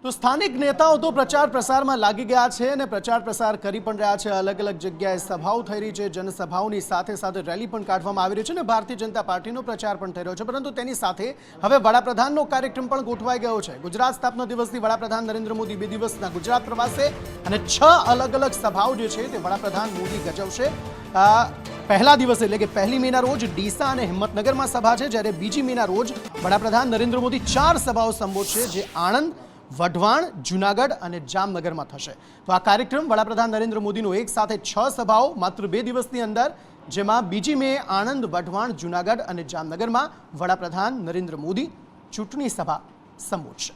તો સ્થાનિક નેતાઓ તો પ્રચાર પ્રસારમાં લાગી ગયા છે અને પ્રચાર પ્રસાર કરી પણ રહ્યા છે। અલગ અલગ જગ્યાએ સભાઓ થઈ રહી છે, જનસભાઓની સાથે સાથે રેલી પણ કાઢવામાં આવી રહી છે અને ભારતીય જનતા પાર્ટીનો પ્રચાર પણ થઈ રહ્યો છે। પરંતુ તેની સાથે હવે વડાપ્રધાનનો કાર્યક્રમ પણ ગોઠવાઈ ગયો છે। ગુજરાત સ્થાપના દિવસથી વડાપ્રધાન નરેન્દ્ર મોદી 2 દિવસના ગુજરાત પ્રવાસે અને 6 અલગ અલગ સભાઓ જે છે તે વડાપ્રધાન મોદી ગજવશે। પહેલા દિવસે એટલે કે 1 મેના રોજ ડીસા અને હિંમતનગરમાં સભા છે, જ્યારે 2 મેના રોજ વડાપ્રધાન નરેન્દ્ર મોદી 4 સભાઓ સંબોધશે, જે આણંદ, વઢવાણ, જૂનાગઢ અને જામનગરમાં થશે। તો આ કાર્યક્રમ વડાપ્રધાન નરેન્દ્ર મોદીનો એક સાથે 6 સભાઓ માત્ર 2 દિવસની અંદર, જેમાં 2 મે આણંદ, વઢવાણ, જૂનાગઢ અને જામનગરમાં વડાપ્રધાન નરેન્દ્ર મોદી ચૂંટણી સભા સંબોધશે।